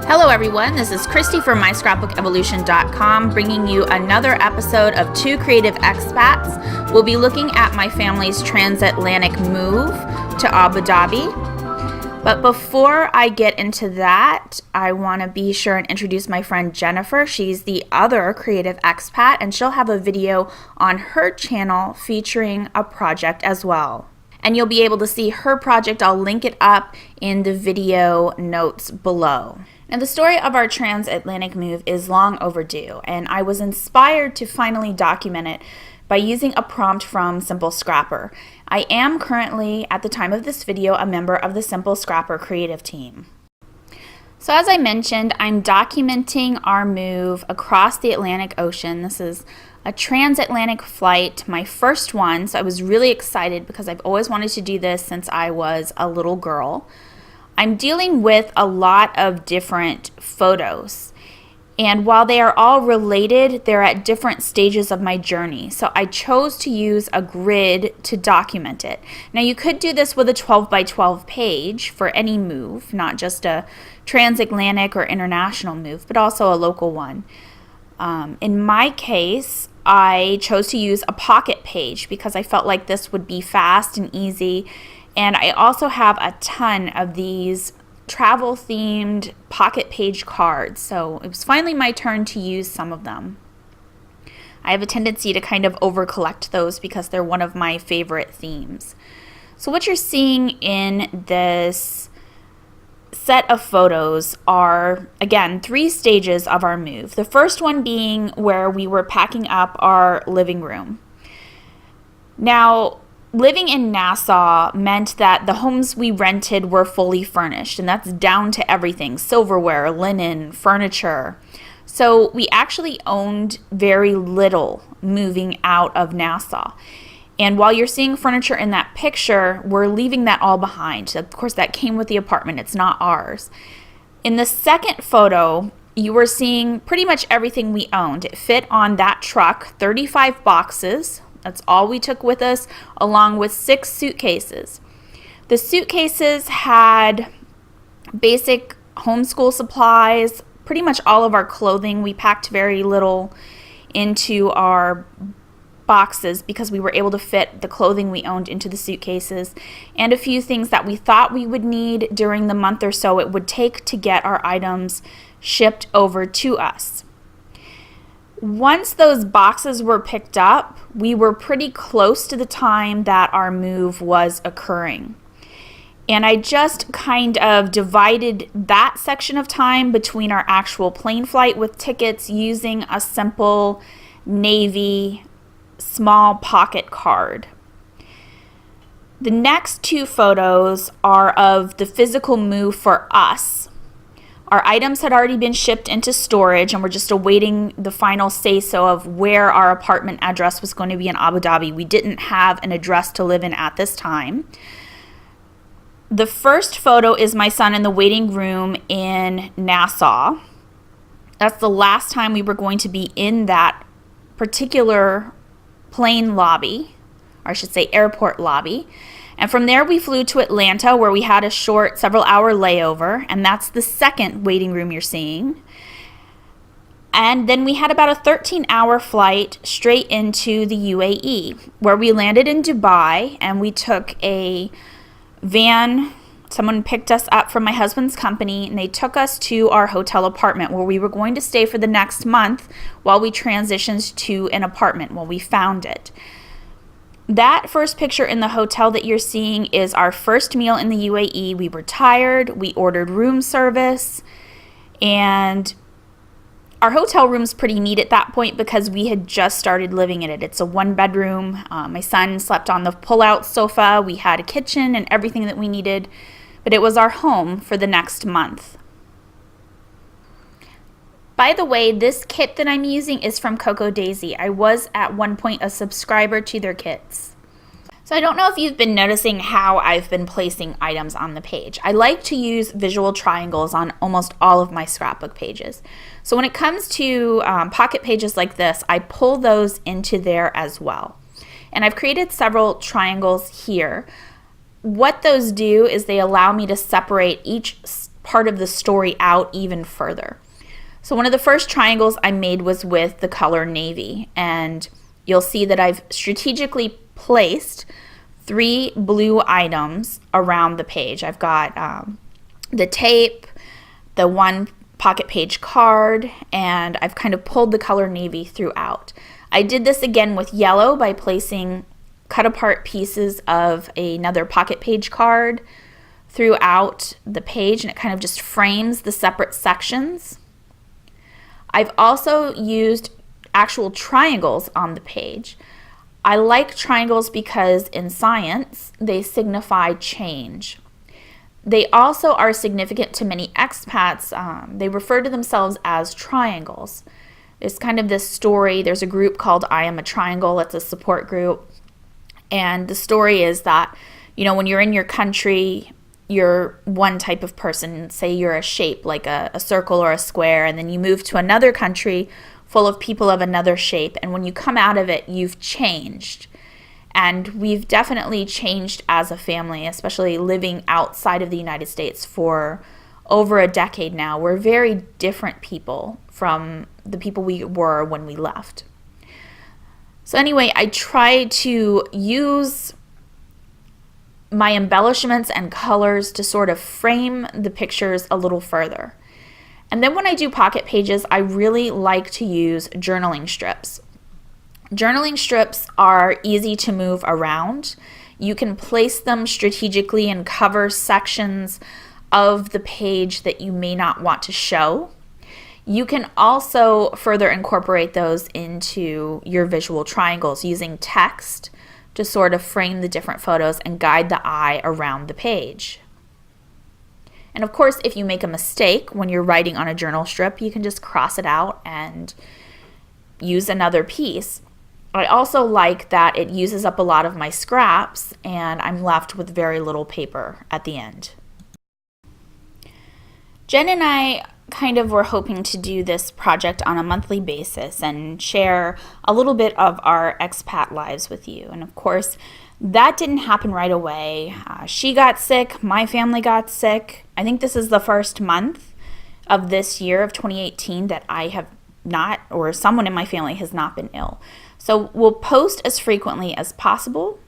Hello everyone, this is Christy from MyScrapbookEvolution.com bringing you another episode of Two Creative Expats. We'll be looking at my family's transatlantic move to Abu Dhabi. But before I get into that, I want to be sure and introduce my friend Jennifer. She's the other creative expat and she'll have a video on her channel featuring a project as well. And you'll be able to see her project. I'll link it up in the video notes below. Now, the story of our transatlantic move is long overdue, and I was inspired to finally document it by using a prompt from Simple Scrapper. I am currently, at the time of this video, a member of the Simple Scrapper creative team. So as I mentioned, I'm documenting our move across the Atlantic Ocean. This is a transatlantic flight, my first one, so I was really excited because I've always wanted to do this since I was a little girl. I'm dealing with a lot of different photos, and while they are all related, they're at different stages of my journey. So I chose to use a grid to document it. Now you could do this with a 12 by 12 page for any move, not just a transatlantic or international move, but also a local one. In my case, I chose to use a pocket page because I felt like this would be fast and easy. And I also have a ton of these travel themed pocket page cards. So it was finally my turn to use some of them. I have a tendency to kind of over collect those because they're one of my favorite themes. So what you're seeing in this set of photos are, again, 3 stages of our move. The first one being where we were packing up our living room. Now, living in Nassau meant that the homes we rented were fully furnished, and that's down to everything: silverware, linen, furniture. So we actually owned very little moving out of Nassau. And while you're seeing furniture in that picture, we're leaving that all behind. Of course, that came with the apartment. It's not ours. In the second photo, you were seeing pretty much everything we owned. It fit on that truck, 35 boxes. That's all we took with us, along with 6 suitcases. The suitcases had basic homeschool supplies, pretty much all of our clothing. We packed very little into our boxes because we were able to fit the clothing we owned into the suitcases, and a few things that we thought we would need during the month or so it would take to get our items shipped over to us. Once those boxes were picked up, we were pretty close to the time that our move was occurring. And I just kind of divided that section of time between our actual plane flight with tickets using a simple navy small pocket card. The next 2 photos are of the physical move for us. Our items had already been shipped into storage and we're just awaiting the final say-so of where our apartment address was going to be in Abu Dhabi. We didn't have an address to live in at this time. The first photo is my son in the waiting room in Nassau. That's the last time we were going to be in that particular plane lobby, or I should say airport lobby. And from there we flew to Atlanta, where we had a short several-hour layover, and that's the second waiting room you're seeing. And then we had about a 13-hour flight straight into the UAE, where we landed in Dubai, and we took a van. Someone picked us up from my husband's company, and they took us to our hotel apartment where we were going to stay for the next month while we transitioned to an apartment while we found it. That first picture in the hotel that you're seeing is our first meal in the UAE. We were tired, we ordered room service, and our hotel room's pretty neat at that point because we had just started living in it. It's a 1-bedroom. My son slept on the pull-out sofa. We had a kitchen and everything that we needed, but it was our home for the next month. By the way, this kit that I'm using is from Coco Daisy. I was at one point a subscriber to their kits. So I don't know if you've been noticing how I've been placing items on the page. I like to use visual triangles on almost all of my scrapbook pages. So when it comes to pocket pages like this, I pull those into there as well. And I've created several triangles here. What those do is they allow me to separate each part of the story out even further. So one of the first triangles I made was with the color navy, and you'll see that I've strategically placed 3 blue items around the page. I've got the tape, the 1 pocket page card, and I've kind of pulled the color navy throughout. I did this again with yellow by placing cut apart pieces of another pocket page card throughout the page, and it kind of just frames the separate sections. I've also used actual triangles on the page. I like triangles because in science they signify change. They also are significant to many expats. They refer to themselves as triangles. It's kind of this story. There's a group called I Am a Triangle. It's a support group. And the story is that, when you're in your country, you're one type of person. Say you're a shape, like a circle or a square, and then you move to another country full of people of another shape. And when you come out of it, you've changed. And we've definitely changed as a family, especially living outside of the United States for over a decade now. We're very different people from the people we were when we left. So anyway, I try to use my embellishments and colors to sort of frame the pictures a little further. And then when I do pocket pages, I really like to use journaling strips. Journaling strips are easy to move around. You can place them strategically and cover sections of the page that you may not want to show. You can also further incorporate those into your visual triangles using text to sort of frame the different photos and guide the eye around the page. And of course, if you make a mistake when you're writing on a journal strip, you can just cross it out and use another piece. I also like that it uses up a lot of my scraps and I'm left with very little paper at the end. Jen and I kind of were hoping to do this project on a monthly basis and share a little bit of our expat lives with you. And of course, that didn't happen right away. She got sick, my family got sick. I think this is the first month of this year of 2018 that I have not, or someone in my family has not been ill. So we'll post as frequently as possible.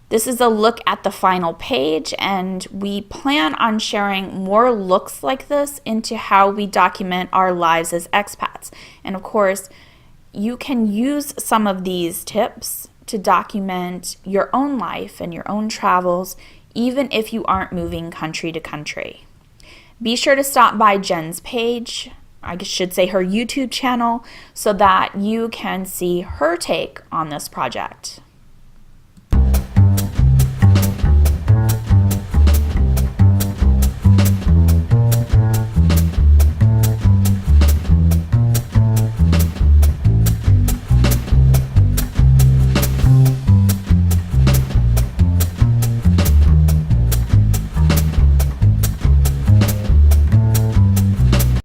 This is a look at the final page, and we plan on sharing more looks like this into how we document our lives as expats. And of course, you can use some of these tips to document your own life and your own travels, even if you aren't moving country to country. Be sure to stop by Jen's page, I should say her YouTube channel, so that you can see her take on this project.